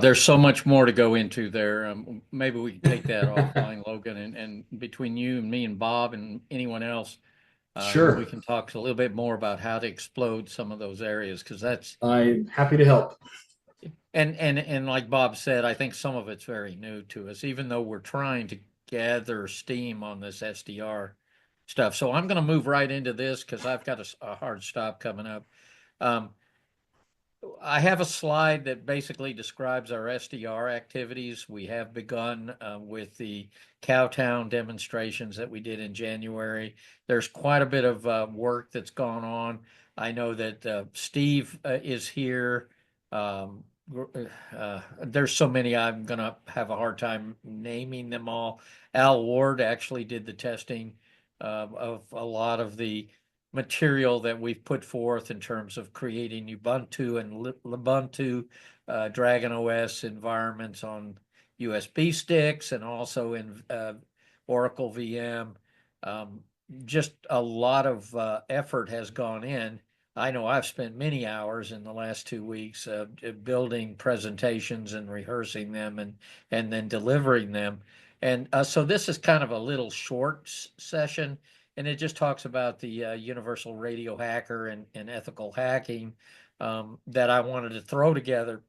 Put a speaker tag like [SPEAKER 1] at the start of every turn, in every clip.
[SPEAKER 1] There's so much more to go into there. Maybe we can take that offline, Logan, and between you and me and Bob and anyone else, we
[SPEAKER 2] Sure.
[SPEAKER 1] can talk a little bit more about how to explode some of those areas because that's
[SPEAKER 2] I'm happy to help.
[SPEAKER 1] and like Bob said, I think some of it's very new to us, even though we're trying to gather steam on this SDR stuff. So I'm going to move right into this because I've got a hard stop coming up. Um, I have a slide that basically describes our SDR activities. We have begun with the Cowtown demonstrations that we did in January. There's quite a bit of work that's gone on. I know that Steve is here. Um, there's so many, I'm going to have a hard time naming them all. Al Ward actually did the testing of a lot of the material that we've put forth in terms of creating Ubuntu and Lubuntu Dragon OS environments on USB sticks and also in Oracle VM. Um, just a lot of effort has gone in. I know I've spent many hours in the last 2 weeks building presentations and rehearsing them and then delivering them. And so this is kind of a little short session, and it just talks about the universal radio hacker and ethical hacking that I wanted to throw together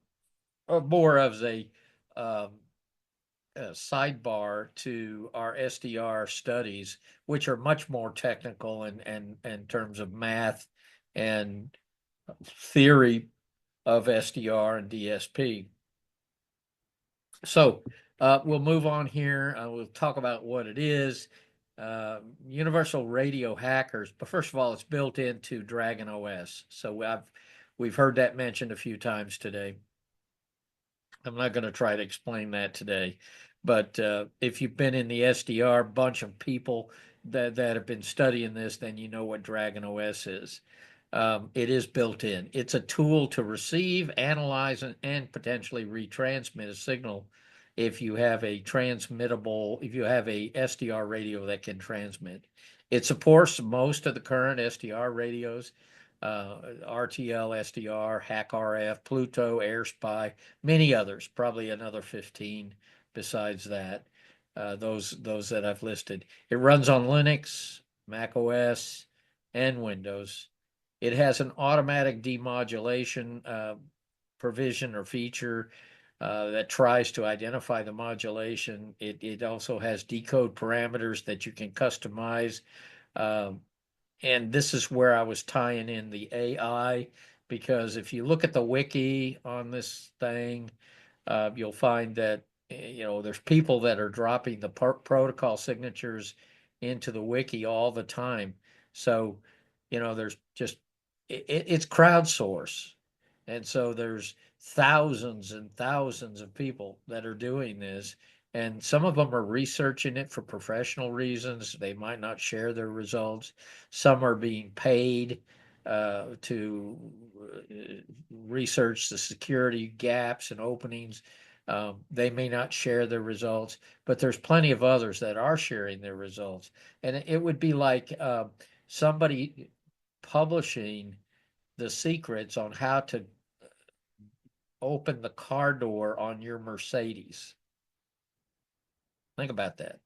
[SPEAKER 1] more as um, a sidebar to our SDR studies, which are much more technical and in terms of math and theory of SDR and DSP. So we'll move on here. We'll talk about what it is. Universal Radio Hackers, but first of all, it's built into Dragon OS. So we've heard that mentioned a few times today. I'm not going to try to explain that today, but if you've been in the SDR bunch of people that have been studying this, then you know what Dragon OS is. It is built in. It's a tool to receive, analyze, and potentially retransmit a signal if you have a if you have a SDR radio that can transmit. It supports most of the current SDR radios, RTL, SDR, HackRF, Pluto, AirSpy, many others, probably another 15 besides that, those that I've listed. It runs on Linux, Mac OS, and Windows. It has an automatic demodulation provision or feature that tries to identify the modulation. It also has decode parameters that you can customize. Um, and this is where I was tying in the AI, because if you look at the wiki on this thing, you'll find that there's people that are dropping the protocol signatures into the wiki all the time. So there's just it's crowdsource, and so there's thousands and thousands of people that are doing this, and some of them are researching it for professional reasons. They might not share their results. Some are being paid to research the security gaps and openings. They may not share their results, but there's plenty of others that are sharing their results. And it would be like somebody publishing the secrets on how to open the car door on your Mercedes. Think about that.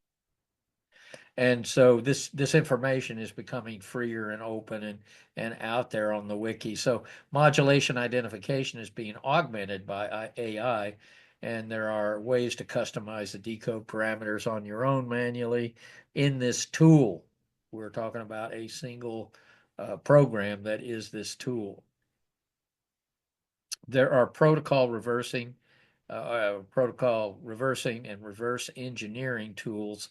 [SPEAKER 1] And so this information is becoming freer and open and out there on the wiki. So modulation identification is being augmented by AI, and there are ways to customize the decode parameters on your own manually in this tool. We're talking about a single program that is this tool. There are protocol reversing and reverse engineering tools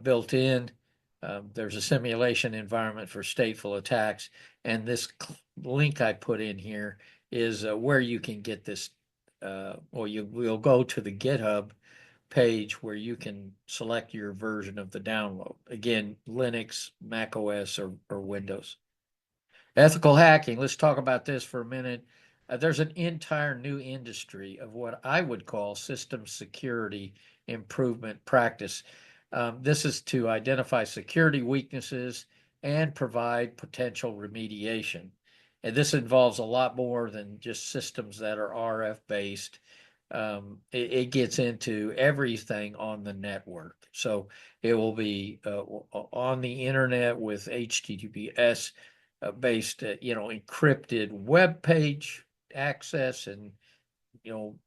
[SPEAKER 1] built in. There's a simulation environment for stateful attacks, and this link I put in here is where you can get this, or you will go to the GitHub page where you can select your version of the download. Again, Linux, Mac OS, or Windows. Ethical hacking. Let's talk about this for a minute. There's an entire new industry of what I would call system security improvement practice. This is to identify security weaknesses and provide potential remediation. And this involves a lot more than just systems that are RF based. it gets into everything on the network. So it will be on the internet with HTTPS based, encrypted web page access and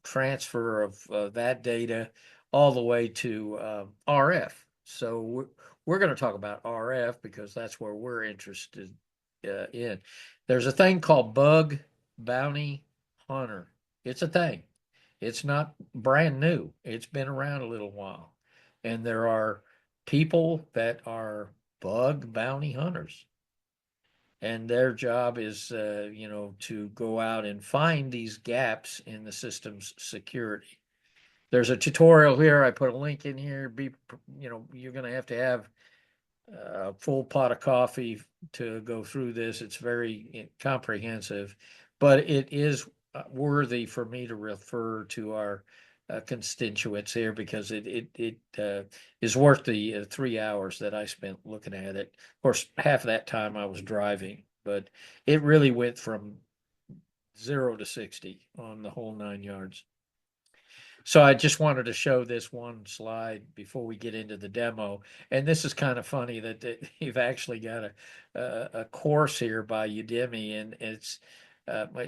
[SPEAKER 1] transfer of that data all the way to RF. So we're going to talk about RF because that's where we're interested in. There's a thing called Bug Bounty Hunter. It's a thing. It's not brand new. It's been around a little while. And there are people that are bug bounty hunters. And their job is, to go out and find these gaps in the system's security. There's a tutorial here. I put a link in here. You're going to have a full pot of coffee to go through this. It's very comprehensive, but it is worthy for me to refer to our constituents here because it is worth the 3 hours that I spent looking at it. Of course, half of that time I was driving, but it really went from 0 to 60 on the whole 9 yards. So I just wanted to show this one slide before we get into the demo. And this is kind of funny that you've actually got a course here by Udemy, and it's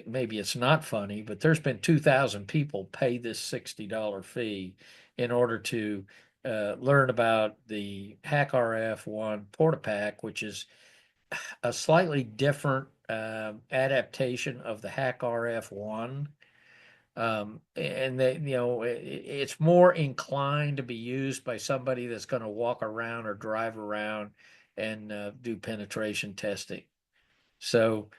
[SPEAKER 1] maybe it's not funny, but there's been 2,000 people pay this $60 fee in order to learn about the HackRF1 PortaPack, which is a slightly different adaptation of the HackRF1. And it's more inclined to be used by somebody that's going to walk around or drive around and do penetration testing. So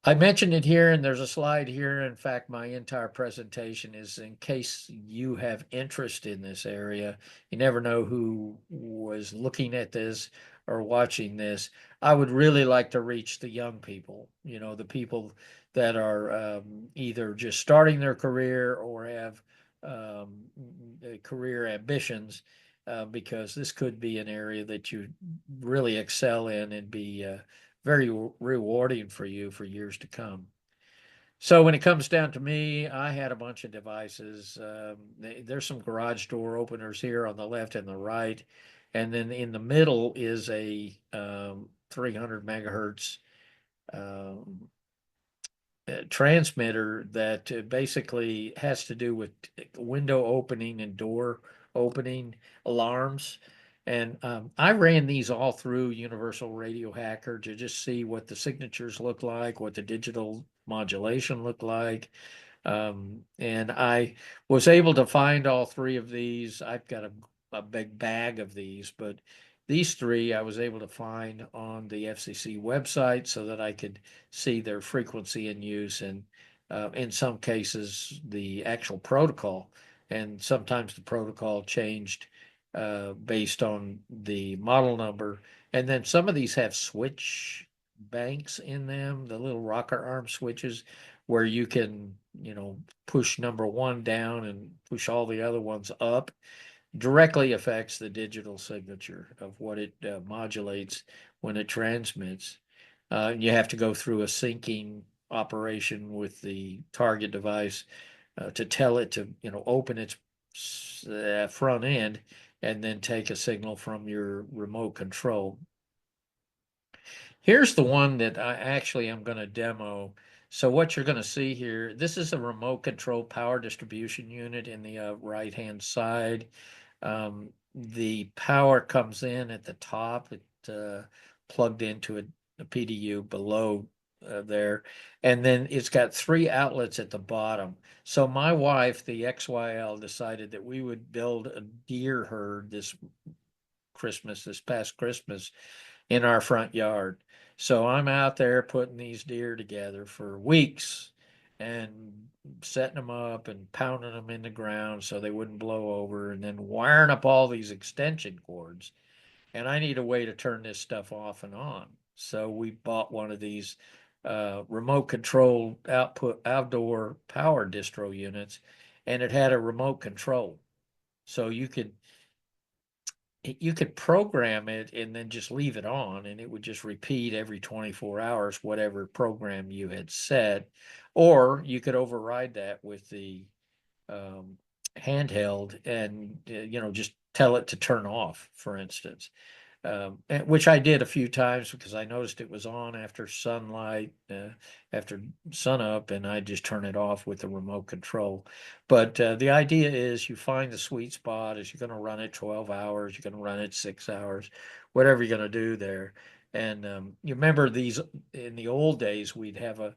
[SPEAKER 1] I mentioned it here, and there's a slide here. In fact, my entire presentation is in case you have interest in this area. You never know who was looking at this or watching this. I would really like to reach the young people, the people that are either just starting their career or have career ambitions, because this could be an area that you really excel in and be very rewarding for you for years to come. So when it comes down to me, I had a bunch of devices. There's some garage door openers here on the left and the right. And then in the middle is a 300 megahertz um, transmitter that basically has to do with window opening and door opening alarms. And I ran these all through Universal Radio Hacker to just see what the signatures look like, what the digital modulation looked like. And I was able to find all three of these. I've got a big bag of these, but these three I was able to find on the FCC website so that I could see their frequency in use and in some cases the actual protocol. And sometimes the protocol changed based on the model number. And then some of these have switch banks in them, the little rocker arm switches, where you can, push number one down and push all the other ones up. Directly affects the digital signature of what it modulates when it transmits. You have to go through a syncing operation with the target device to tell it to, open its front end and then take a signal from your remote control. Here's the one that I actually am going to demo. So what you're going to see here, this is a remote control power distribution unit in the right-hand side. The power comes in at the top. It plugged into a PDU below there. And then it's got 3 outlets at the bottom. So my wife, the XYL, decided that we would build a deer herd this past Christmas, in our front yard. So I'm out there putting these deer together for weeks and setting them up and pounding them in the ground so they wouldn't blow over, and then wiring up all these extension cords. And I need a way to turn this stuff off and on. So we bought one of these remote control outdoor power distro units, and it had a remote control. So you could program it and then just leave it on, and it would just repeat every 24 hours whatever program you had set, or you could override that with the handheld and just tell it to turn off, for instance. Which I did a few times because I noticed it was on after sunlight, after sunup, and I just turn it off with the remote control. But the idea is you find the sweet spot. Is you're going to run it 12 hours, you're going to run it 6 hours, whatever you're going to do there. And you remember these in the old days, we'd have a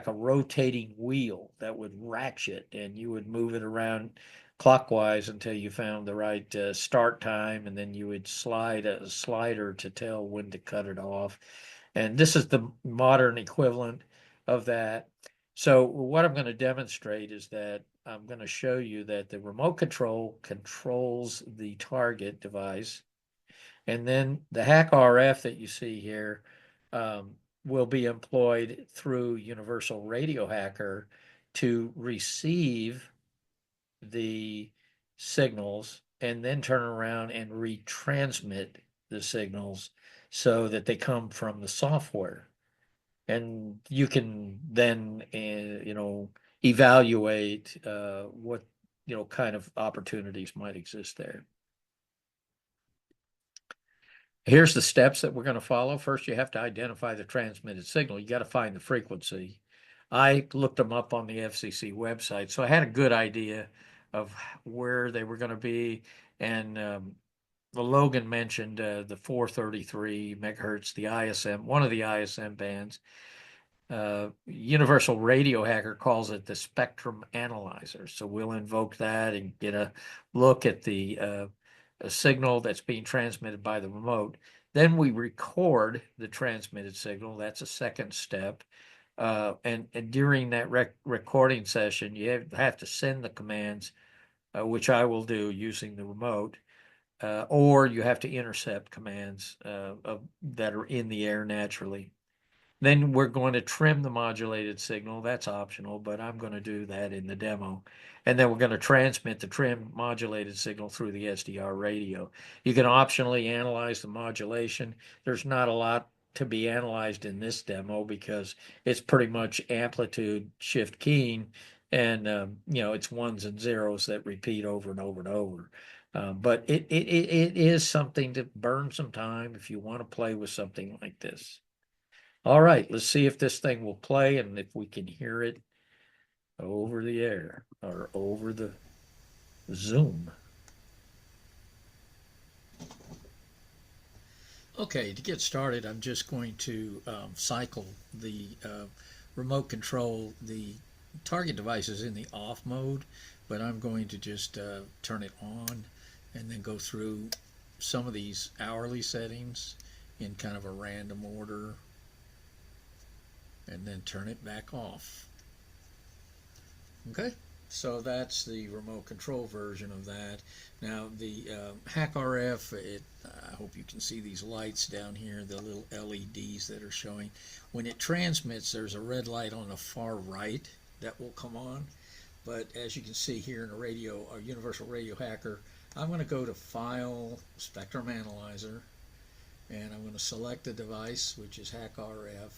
[SPEAKER 1] rotating wheel that would ratchet, and you would move it around clockwise until you found the right start time, and then you would slide a slider to tell when to cut it off. And this is the modern equivalent of that. So what I'm going to demonstrate is that I'm going to show you that the remote control controls the target device, and then the hack RF that you see here um, will be employed through Universal Radio Hacker to receive the signals and then turn around and retransmit the signals so that they come from the software. And you can then, evaluate what, kind of opportunities might exist there. Here's the steps that we're going to follow. First, you have to identify the transmitted signal. You got to find the frequency. I looked them up on the FCC website, so I had a good idea of where they were going to be. And Logan mentioned the 433 megahertz, the ISM, one of the ISM bands. Universal Radio Hacker calls it the spectrum analyzer. So we'll invoke that and get a look at the a signal that's being transmitted by the remote. Then we record the transmitted signal. That's a second step. And during that recording session, you have to send the commands, which I will do using the remote, or you have to intercept commands that are in the air naturally. Then we're going to trim the modulated signal. That's optional, but I'm going to do that in the demo. And then we're going to transmit the trim modulated signal through the SDR radio. You can optionally analyze the modulation. There's not a lot to be analyzed in this demo because it's pretty much amplitude shift keying, and it's ones and zeros that repeat over and over and over. But it is something to burn some time if you want to play with something like this. All right, let's see if this thing will play and if we can hear it over the air or over the Zoom. Okay, to get started, I'm just going to cycle the remote control. The target device is in the off mode, but I'm going to just turn it on and then go through some of these hourly settings in kind of a random order, and then turn it back off. Okay, so that's the remote control version of that. Now the Hack RF, I hope you can see these lights down here, the little LEDs that are showing. When it transmits, there's a red light on the far right that will come on. But as you can see here in a Universal Radio Hacker, I'm going to go to File, Spectrum Analyzer, and I'm going to select the device, which is Hack RF.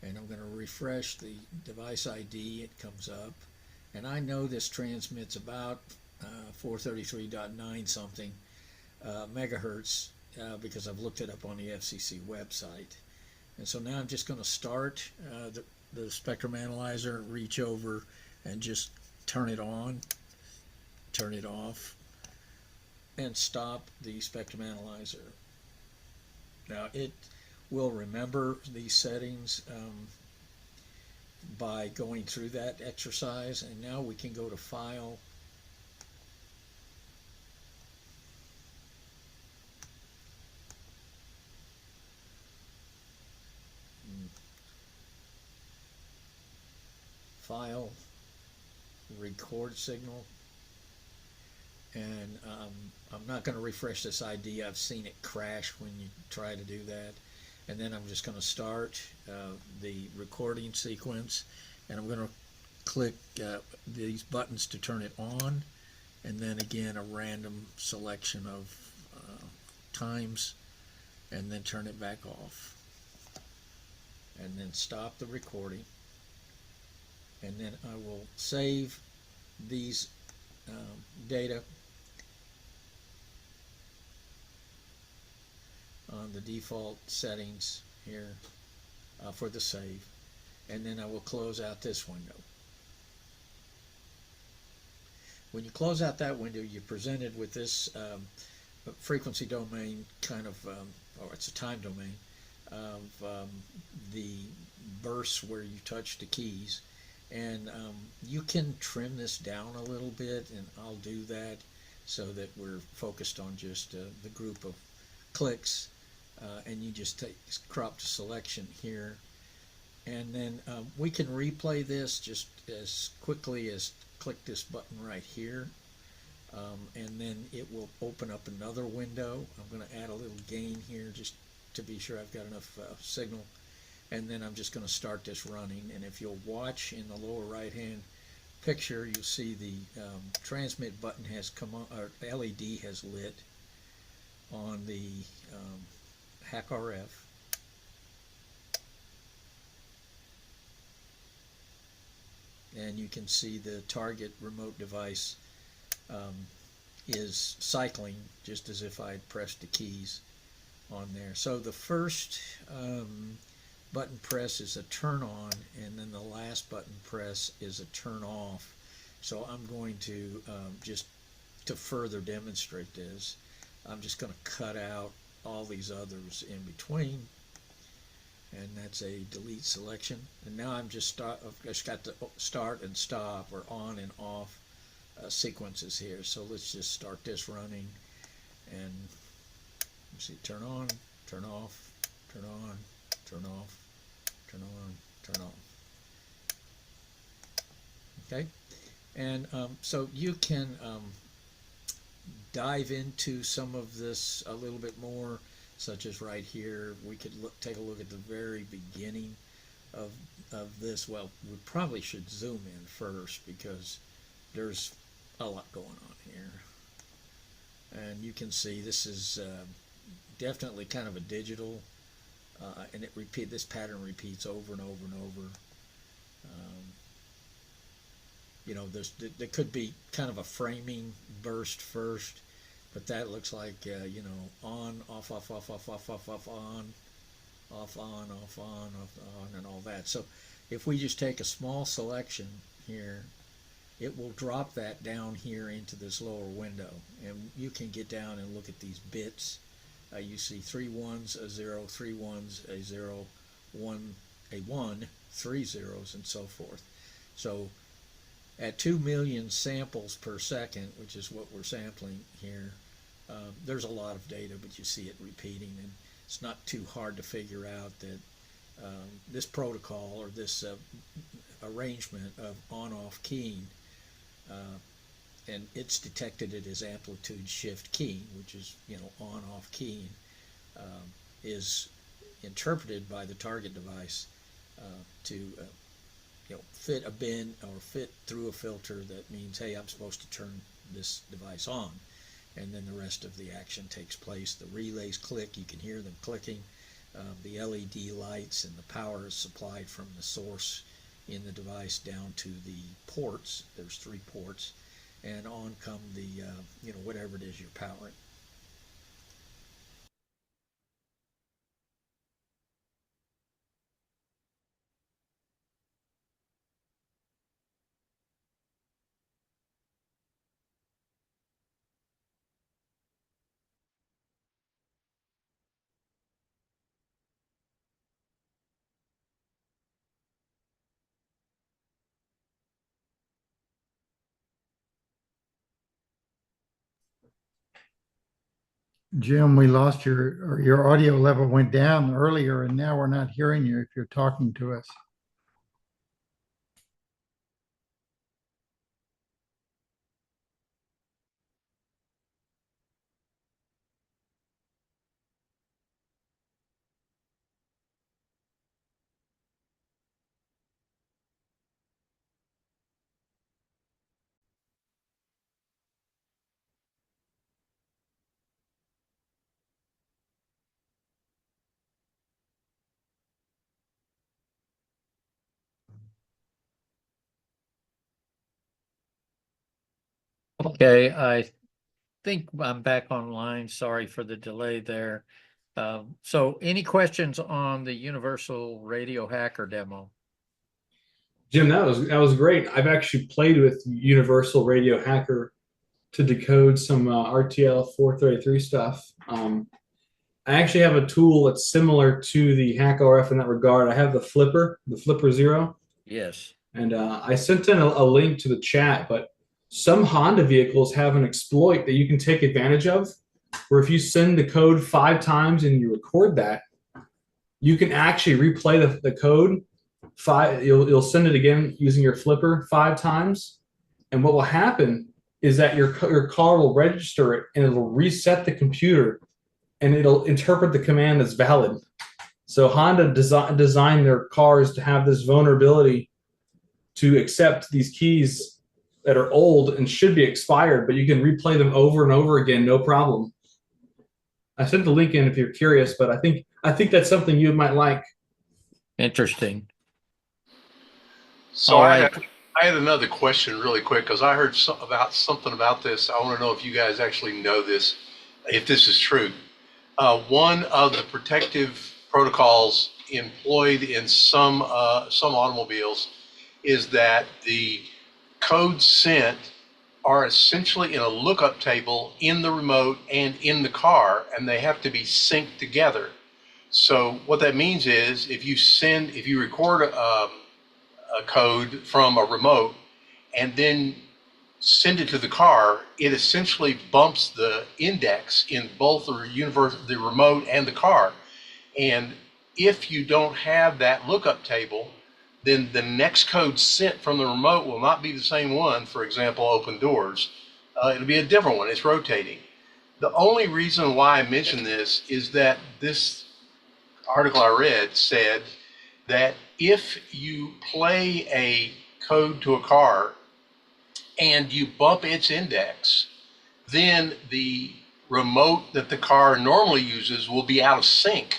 [SPEAKER 1] And I'm going to refresh the device ID. It comes up, and I know this transmits about 433.9 something megahertz because I've looked it up on the FCC website. And so now I'm just going to start the spectrum analyzer, reach over and just turn it on, turn it off, and stop the spectrum analyzer. Now it will remember these settings by going through that exercise, and now we can go to File, File, Record Signal, and I'm not going to refresh this ID. I've seen it crash when you try to do that. And then I'm just going to start the recording sequence, and I'm going to click these buttons to turn it on, and then again a random selection of times, and then turn it back off, and then stop the recording, and then I will save these data on the default settings here for the save, and then I will close out this window. When you close out that window, you're presented with this frequency domain kind of, or it's a time domain of the bursts where you touch the keys. And you can trim this down a little bit, and I'll do that so that we're focused on just the group of clicks. And you just crop to selection here. And then we can replay this just as quickly as click this button right here. And then it will open up another window. I'm going to add a little gain here just to be sure I've got enough signal. And then I'm just going to start this running. And if you'll watch in the lower right hand picture, you'll see the transmit button has come on, or LED has lit on the HackRF. And you can see the target remote device is cycling just as if I'd pressed the keys on there. So the first button press is a turn on, and then the last button press is a turn off. So I'm going to just to further demonstrate this, I'm just going to cut out all these others in between, and that's a delete selection. And now I've just got the start and stop, or on and off sequences here. So let's just start this running, and you see turn on, turn off, turn on, turn off, turn on, turn off. Okay, and so you can dive into some of this a little bit more, such as right here. We could take a look at the very beginning of this. Well, we probably should zoom in first because there's a lot going on here. And you can see this is definitely kind of a digital, and this pattern repeats over and over and over. There could be kind of a framing burst first, but that looks like on, off, off, off, off, off, off, off, on, off, on, off, on, and all that. So if we just take a small selection here, it will drop that down here into this lower window, and you can get down and look at these bits. You see 3 ones, a 0, 3 ones, a 0, 1, a 1, 3 zeros, and so forth. So at 2 million samples per second, which is what we're sampling here, there's a lot of data, but you see it repeating, and it's not too hard to figure out that this protocol, or this arrangement of on-off keying, and it's detected it as amplitude shift keying, which is on-off keying, is interpreted by the target device to fit a bin or fit through a filter that means, hey, I'm supposed to turn this device on, and then the rest of the action takes place. The relays click, you can hear them clicking. The LED lights and the power is supplied from the source in the device down to the ports. There's 3 ports, and on come the whatever it is you're powering.
[SPEAKER 2] Jim, we lost your audio level went down earlier, and now we're not hearing you if you're talking to us.
[SPEAKER 1] Okay, I think I'm back online. Sorry for the delay there. So any questions on the Universal Radio Hacker demo?
[SPEAKER 3] Jim, that was great. I've actually played with Universal Radio Hacker to decode some RTL 433 stuff. I actually have a tool that's similar to the HackRF in that regard. I have the Flipper Zero,
[SPEAKER 1] Yes.
[SPEAKER 3] and I sent in a link to the chat. But some Honda vehicles have an exploit that you can take advantage of, where if you send the code 5 times and you record that, you can actually replay the code you'll send it again using your flipper 5 times, and what will happen is that your car will register it and it'll reset the computer and it'll interpret the command as valid. So Honda designed their cars to have this vulnerability to accept these keys that are old and should be expired, but you can replay them over and over again, no problem. I sent the link in if you're curious, but I think that's something you might like.
[SPEAKER 1] Interesting.
[SPEAKER 4] So
[SPEAKER 1] All
[SPEAKER 4] I
[SPEAKER 1] right.
[SPEAKER 4] had another question really quick because I heard something about this. I want to know if you guys actually know this, if this is true. One of the protective protocols employed in some automobiles is that the codes sent are essentially in a lookup table in the remote and in the car, and they have to be synced together. So what that means is if you record a code from a remote and then send it to the car, it essentially bumps the index in both the remote and the car. And if you don't have that lookup table, then the next code sent from the remote will not be the same one. For example, open doors. It'll be a different one. It's rotating. The only reason why I mention this is that this article I read said that if you play a code to a car and you bump its index, then the remote that the car normally uses will be out of sync,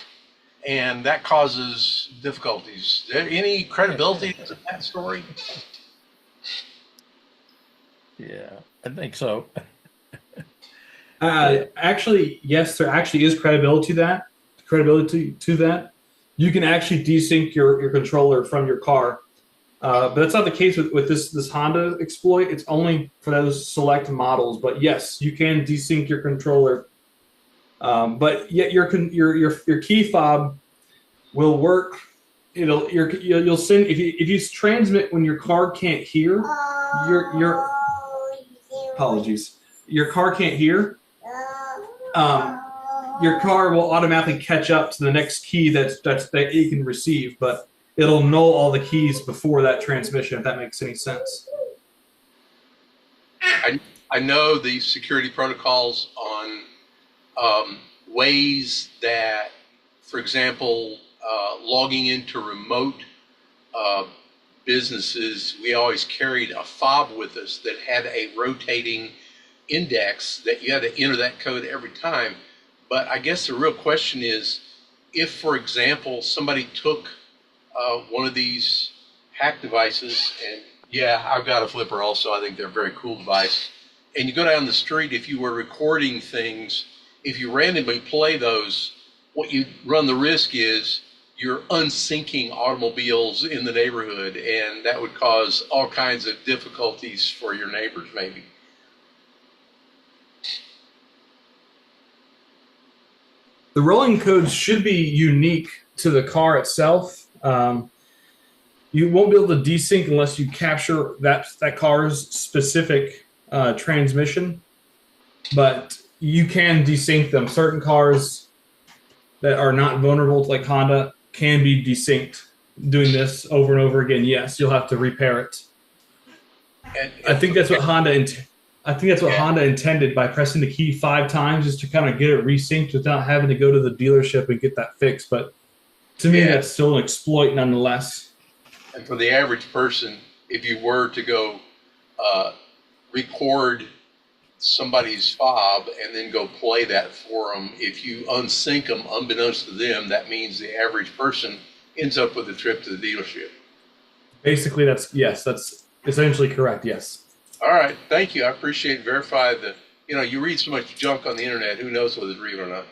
[SPEAKER 4] and that causes difficulties. Is there any credibility to that story?
[SPEAKER 1] Yeah, I think so.
[SPEAKER 3] Actually, yes, there actually is credibility to that. You can actually desync your controller from your car, but that's not the case with this Honda exploit. It's only for those select models. But yes, you can desync your controller. But yet your key fob will work. You'll send if you transmit when your car can't hear your apologies. Your car can't hear. Your car will automatically catch up to the next key that it can receive, but it'll null all the keys before that transmission, if that makes any sense.
[SPEAKER 4] I know the security protocols on ways that, for example, logging into remote businesses, we always carried a fob with us that had a rotating index that you had to enter that code every time. But I guess the real question is, if, for example, somebody took one of these hack devices, and yeah, I've got a flipper also. I think they're a very cool device. And you go down the street, if you were recording things, if you randomly play those, what you run the risk is you're unsyncing automobiles in the neighborhood, and that would cause all kinds of difficulties for your neighbors, maybe.
[SPEAKER 3] The rolling codes should be unique to the car itself. You won't be able to desync unless you capture that car's specific transmission, but you can desync them. Certain cars that are not vulnerable, like Honda, can be desynced. Doing this over and over again, yes, you'll have to repair it.
[SPEAKER 4] And
[SPEAKER 3] I think that's what Honda intended by pressing the key 5 times, is to kind of get it resynced without having to go to the dealership and get that fixed. But to me, that's still an exploit nonetheless.
[SPEAKER 4] And for the average person, if you were to go record somebody's fob and then go play that for them, if you unsync them unbeknownst to them, that means the average person ends up with a trip to the dealership.
[SPEAKER 3] Basically, that's essentially correct, yes.
[SPEAKER 4] All right. Thank you. I appreciate it. Verify that, you read so much junk on the internet. Who knows whether it's real or not?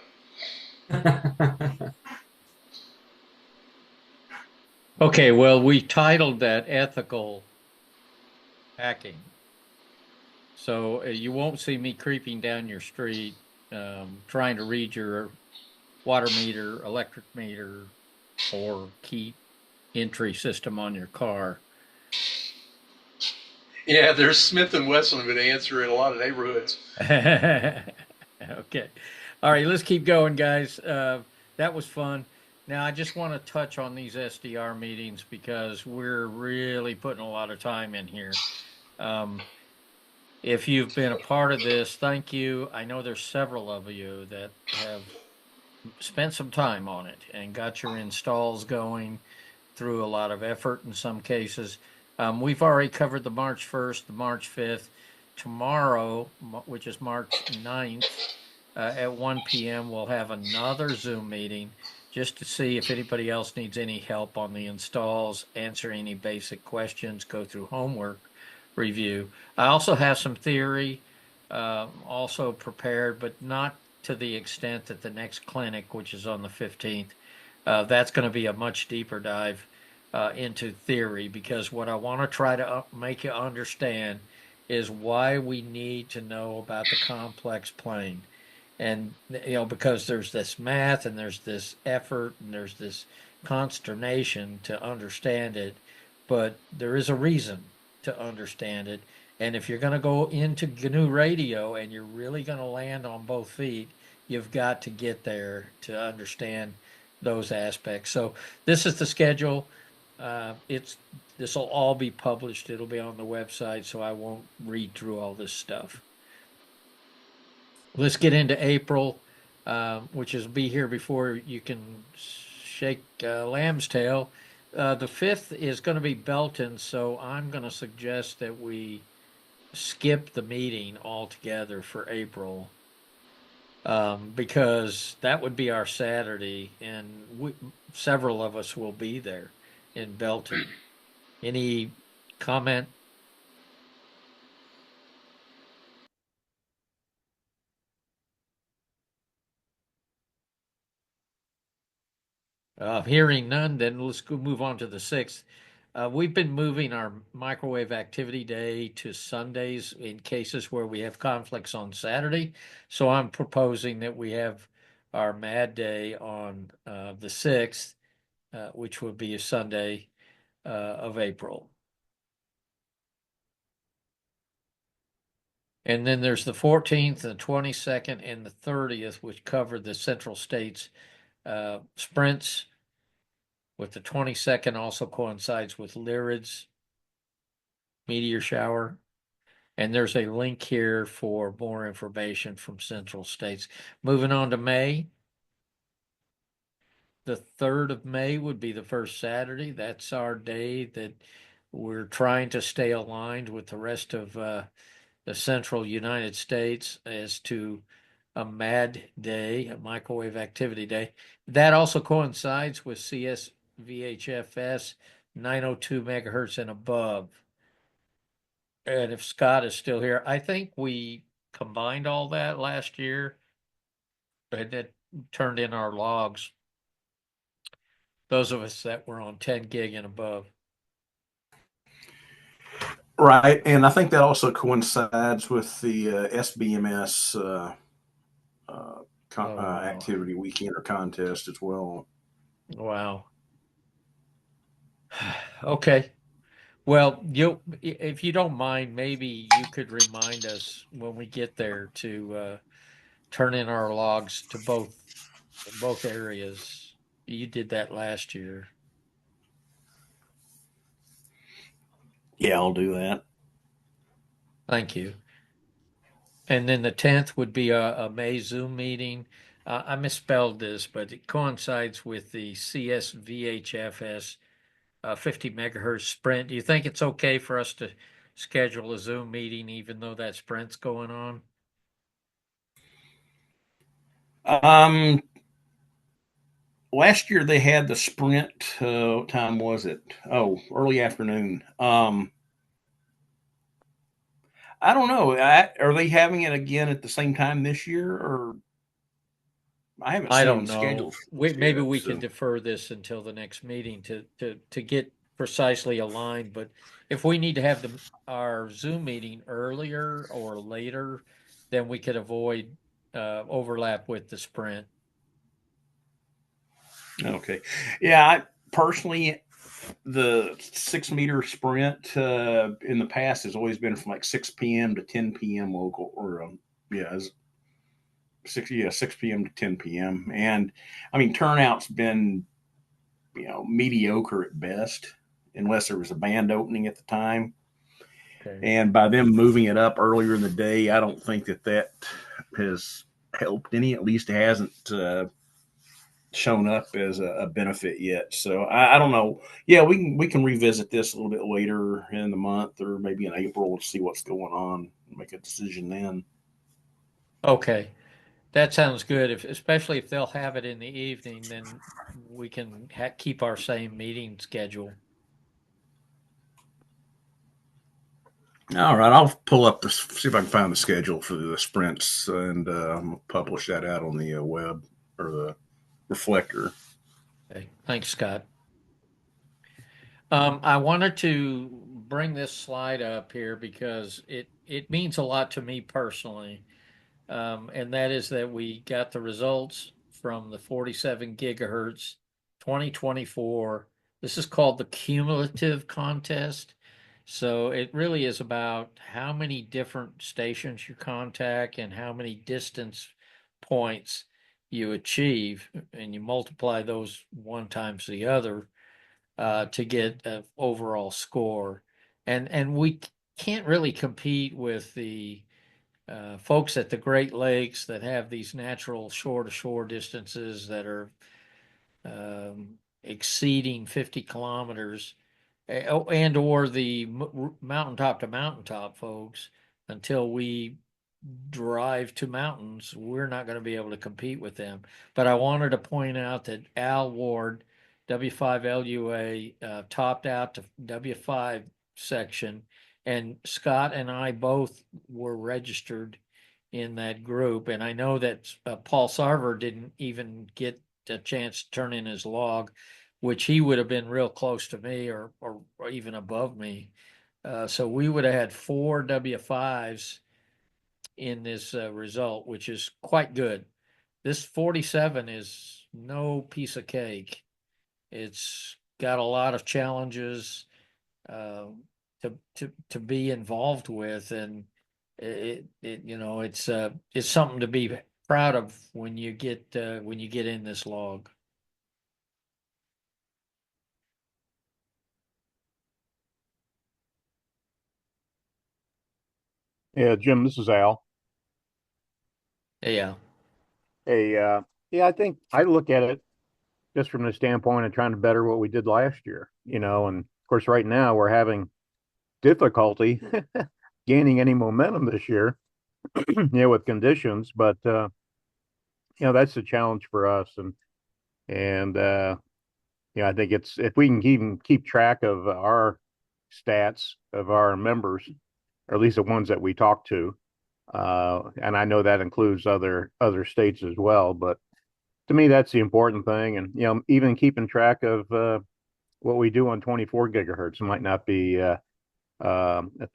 [SPEAKER 1] Okay, well, we titled that ethical hacking. So you won't see me creeping down your street trying to read your water meter, electric meter, or key entry system on your car.
[SPEAKER 4] Yeah, there's Smith and Wesson would answer in a lot of neighborhoods.
[SPEAKER 1] Okay. All right, let's keep going, guys. That was fun. Now, I just want to touch on these SDR meetings because we're really putting a lot of time in here. If you've been a part of this, thank you. I know there's several of you that have spent some time on it and got your installs going through a lot of effort in some cases. We've already covered the March 1st, the March 5th. Tomorrow, which is March 9th, at 1 p.m., we'll have another Zoom meeting just to see if anybody else needs any help on the installs, answer any basic questions, go through homework review. I also have some theory also prepared, but not to the extent that the next clinic, which is on the 15th, that's going to be a much deeper dive into theory, because what I want to try to make you understand is why we need to know about the complex plane. And, because there's this math and there's this effort and there's this consternation to understand it, but there is a reason to understand it. And if you're going to go into GNU radio and you're really going to land on both feet, you've got to get there to understand those aspects. So this is the schedule. This will all be published. It'll be on the website, so I won't read through all this stuff. Let's get into April, which is be here before you can shake lamb's tail. The 5th is going to be Belton, so I'm going to suggest that we skip the meeting altogether for April, because that would be our Saturday, and several of us will be there in Belton. Any comment? Hearing none, then let's go move on to the 6th. We've been moving our microwave activity day to Sundays in cases where we have conflicts on Saturday. So I'm proposing that we have our MAD day on the 6th, which would be a Sunday of April. And then there's the 14th, the 22nd, and the 30th, which cover the Central States sprints, with the 22nd also coincides with Lyrid's meteor shower. And there's a link here for more information from Central States. Moving on to May. The 3rd of May would be the first Saturday. That's our day that we're trying to stay aligned with the rest of the central United States as to a MAD day, a microwave activity day. That also coincides with CS-VHF 902 megahertz and above. And if Scott is still here, I think we combined all that last year and it turned in our logs. Those of us that were on 10 gig and above.
[SPEAKER 5] Right. And I think that also coincides with the SBMS activity weekend or contest as well.
[SPEAKER 1] Wow. Okay. Well, if you don't mind, maybe you could remind us when we get there to turn in our logs to both areas. You did that last year.
[SPEAKER 5] Yeah, I'll do that.
[SPEAKER 1] Thank you. And then the 10th would be a May Zoom meeting. I misspelled this, but it coincides with the CS-VHF 50 megahertz sprint. Do you think it's okay for us to schedule a Zoom meeting even though that sprint's going on?
[SPEAKER 5] Last year they had the sprint. What time was it? Oh, early afternoon. I don't know. Are they having it again at the same time this year, or I haven't
[SPEAKER 1] I
[SPEAKER 5] seen
[SPEAKER 1] don't
[SPEAKER 5] the
[SPEAKER 1] know.
[SPEAKER 5] schedule for this
[SPEAKER 1] Maybe
[SPEAKER 5] yet.
[SPEAKER 1] we can
[SPEAKER 5] So
[SPEAKER 1] defer this until the next meeting to get precisely aligned, but if we need to have our Zoom meeting earlier or later, then we could avoid overlap with the sprint.
[SPEAKER 5] okay, yeah. I personally, the 6 meter sprint in the past has always been from like 6 p.m. to 10 p.m. local, or yeah, 6 p.m. to 10 p.m. And I mean, turnout's been mediocre at best, unless there was a band opening at the time.
[SPEAKER 1] Okay.
[SPEAKER 5] And by them moving it up earlier in the day, I don't think that has helped any. At least it hasn't shown up as a benefit yet. So I don't know. Yeah, we can revisit this a little bit later in the month, or maybe in April, to see what's going on and make a decision then.
[SPEAKER 1] Okay. That sounds good. Especially if they'll have it in the evening, then we can keep our same meeting schedule.
[SPEAKER 5] All right, I'll pull up this, see if I can find the schedule for the sprints, and publish that out on the web or the reflector.
[SPEAKER 1] Okay. Thanks, Scott. I wanted to bring this slide up here because it means a lot to me personally. And that is that we got the results from the 47 gigahertz 2024. This is called the cumulative contest. So it really is about how many different stations you contact and how many distance points you achieve, and you multiply those one times the other to get an overall score. And we can't really compete with the folks at the Great Lakes that have these natural shore-to-shore distances that are exceeding 50 kilometers, and or the mountaintop to mountaintop folks. Until we drive to mountains, we're not going to be able to compete with them. But I wanted to point out that Al Ward, W5LUA, topped out to W5 section, and Scott and I both were registered in that group. And I know that Paul Sarver didn't even get a chance to turn in his log, which he would have been real close to me or even above me. So we would have had 4 W5s in this result, which is quite good. This 47 is no piece of cake. It's got a lot of challenges uh, to be involved with, and it's something to be proud of when you get in this log.
[SPEAKER 6] Yeah, Jim, this is Al.
[SPEAKER 1] Yeah.
[SPEAKER 6] Hey, yeah, I think I look at it just from the standpoint of trying to better what we did last year, and of course, right now we're having difficulty gaining any momentum this year, with conditions, but that's the challenge for us, and I think it's if we can even keep track of our stats of our members, or at least the ones that we talk to, and I know that includes other states as well. But to me, that's the important thing, and even keeping track of what we do on 24 gigahertz might not be a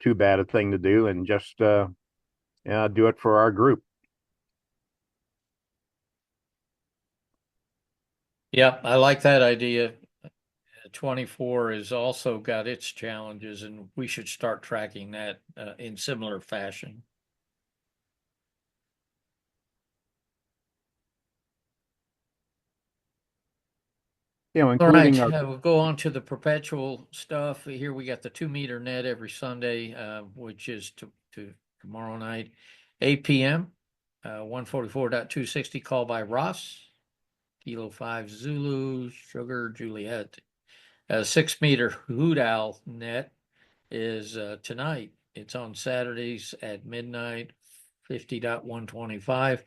[SPEAKER 6] too bad a thing to do, and just do it for our group.
[SPEAKER 1] Yep, I like that idea. 24 has also got its challenges, and we should start tracking that in similar fashion. All right,
[SPEAKER 6] Including our
[SPEAKER 1] we'll go on to the perpetual stuff. Here we got the 2 meter net every Sunday, which is to tomorrow night, 8 p.m. 144.260 call by Ross, Kilo 5 Zulu, Sugar Juliet. 6 meter Hoot Owl net is tonight. It's on Saturdays at midnight, 50.125.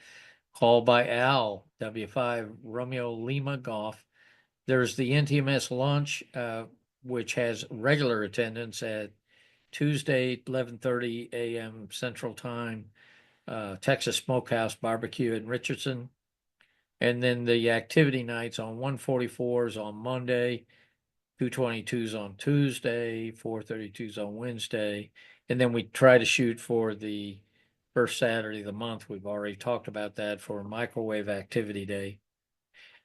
[SPEAKER 1] Call by Al, W5 Romeo Lima Golf. There's the NTMS lunch, which has regular attendance at Tuesday, 11:30 a.m. Central Time, Texas Smokehouse Barbecue in Richardson. And then the activity nights on 144s on Monday, 222s on Tuesday, 432s on Wednesday. And then we try to shoot for the first Saturday of the month. We've already talked about that for Microwave Activity Day.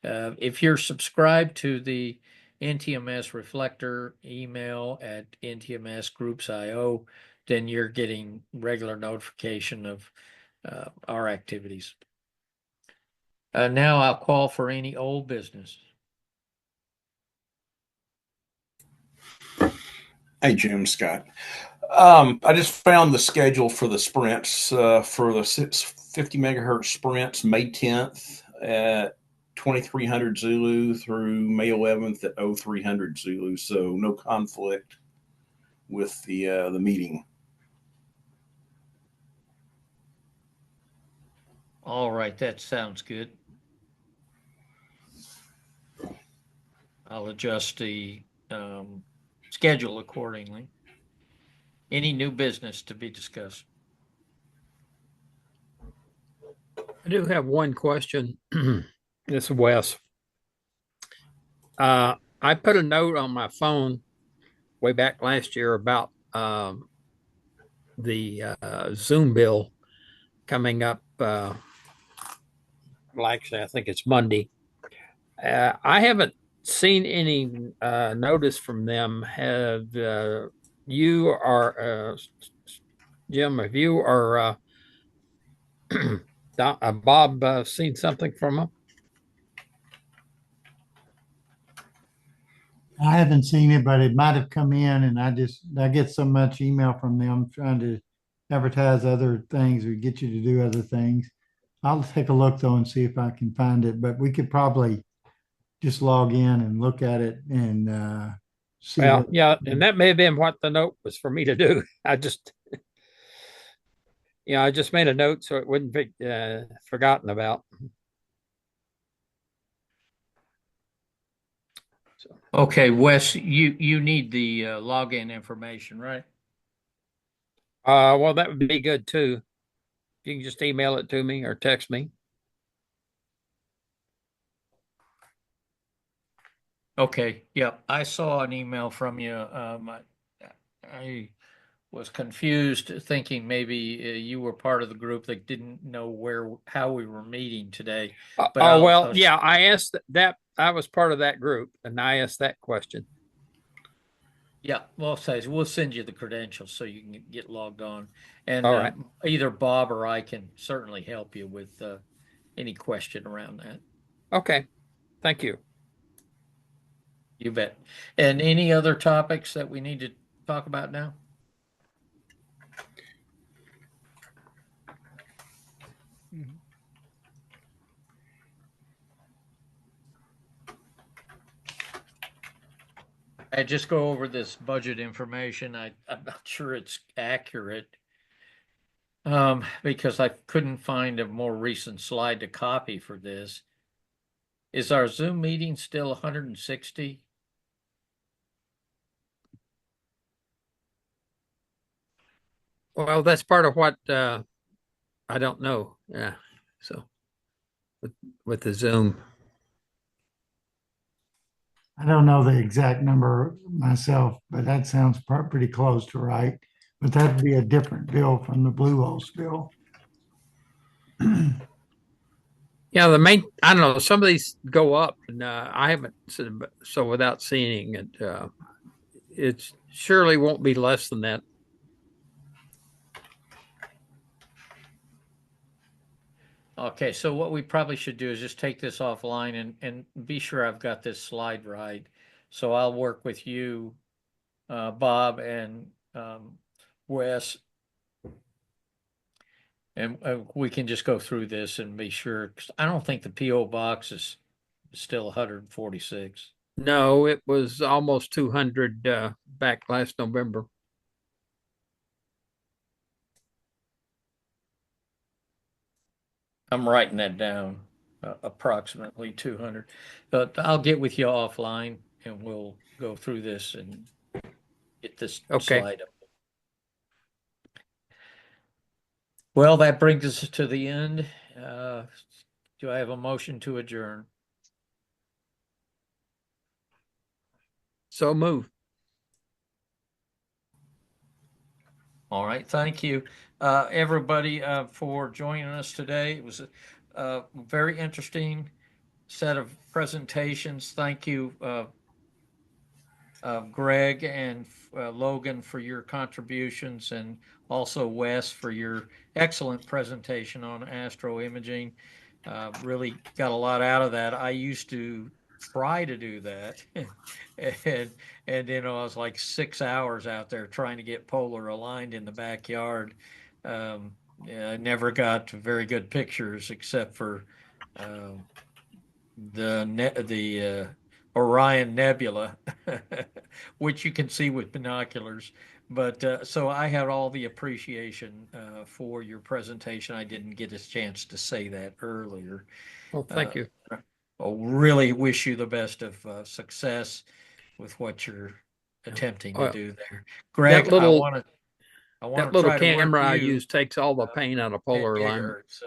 [SPEAKER 1] If you're subscribed to the NTMS Reflector email at NTMS Groups.io, then you're getting regular notification of our activities. Now I'll call for any old business.
[SPEAKER 5] Hey, Jim, Scott. I just found the schedule for the sprints for the 50 megahertz sprints, May 10th at 2300 Zulu through May 11th at 0300 Zulu. So no conflict with the meeting.
[SPEAKER 1] All right, that sounds good. I'll adjust the schedule accordingly. Any new business to be discussed?
[SPEAKER 7] I do have one question. This is Wes. I put a note on my phone way back last year about the Zoom bill coming up. Well, actually, I think it's Monday. I haven't seen any notice from them. Have you or Jim? Have you or Bob seen something from them?
[SPEAKER 2] I haven't seen it, but it might have come in, and I get so much email from them trying to advertise other things or get you to do other things. I'll take a look though and see if I can find it, but we could probably just log in and look at it and see.
[SPEAKER 7] Well, yeah, and that may have been what the note was for me to do. I just made a note so it wouldn't be forgotten about. So.
[SPEAKER 1] Okay, Wes, you need the login information, right?
[SPEAKER 7] Well, that would be good too. You can just email it to me or text me.
[SPEAKER 1] Okay, yep. I saw an email from you. I was confused, thinking maybe you were part of the group that didn't know how we were meeting today. But
[SPEAKER 7] I asked that. I was part of that group, and I asked that question.
[SPEAKER 1] Yeah, we'll send you the credentials so you can get logged on, and
[SPEAKER 7] all right.
[SPEAKER 1] Either Bob or I can certainly help you with any question around that.
[SPEAKER 7] Okay, thank you.
[SPEAKER 1] You bet. And any other topics that we need to talk about now? I just go over this budget information. I'm not sure it's accurate because I couldn't find a more recent slide to copy for this. Is our Zoom meeting still 160?
[SPEAKER 7] Well, that's part of what I don't know. Yeah, so with the Zoom.
[SPEAKER 2] I don't know the exact number myself, but that sounds pretty close to right. But that'd be a different bill from the Blue Host bill.
[SPEAKER 7] Yeah, I don't know, some of these go up, and I haven't, so without seeing it, it surely won't be less than that.
[SPEAKER 1] Okay, so what we probably should do is just take this offline and be sure I've got this slide right. So I'll work with you, Bob and Wes, and we can just go through this and be sure, because I don't think the PO box is still 146.
[SPEAKER 7] No, it was almost 200 back last November.
[SPEAKER 1] I'm writing that down, approximately 200. But I'll get with you offline and we'll go through this and get this slide up. Well, that brings us to the end. Do I have a motion to adjourn?
[SPEAKER 7] So move.
[SPEAKER 1] All right, thank you, everybody, for joining us today. It was a very interesting set of presentations. Thank you, Greg and Logan, for your contributions, and also Wes for your excellent presentation on astro imaging. Really got a lot out of that. I used to try to do that, and then I was like 6 hours out there trying to get polar aligned in the backyard. Yeah, I never got very good pictures except for um, the Orion Nebula, which you can see with binoculars. But so I had all the appreciation for your presentation. I didn't get a chance to say that earlier.
[SPEAKER 7] Well, thank you.
[SPEAKER 1] I really wish you the best of success with what you're attempting to do there, Greg.
[SPEAKER 7] That little
[SPEAKER 1] I want
[SPEAKER 7] that
[SPEAKER 1] to
[SPEAKER 7] little
[SPEAKER 1] try to work
[SPEAKER 7] camera I
[SPEAKER 1] you
[SPEAKER 7] use takes all the pain out of
[SPEAKER 1] 10
[SPEAKER 7] polar alignment.
[SPEAKER 1] gigahertz,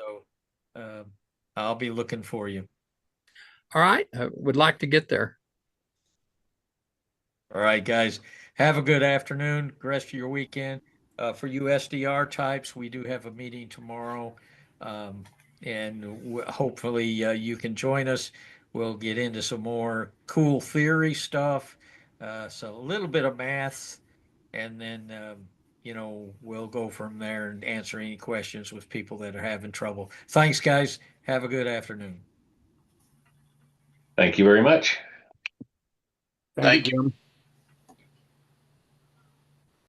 [SPEAKER 1] so I'll be looking for you.
[SPEAKER 7] All right, I would like to get there.
[SPEAKER 1] All right, guys. Have a good afternoon. Rest of your weekend. For you SDR types, we do have a meeting tomorrow, and hopefully you can join us. We'll get into some more cool theory stuff, so a little bit of math, and then we'll go from there and answer any questions with people that are having trouble. Thanks, guys. Have a good afternoon.
[SPEAKER 8] Thank you very much.
[SPEAKER 4] Thank you.
[SPEAKER 6] Jim.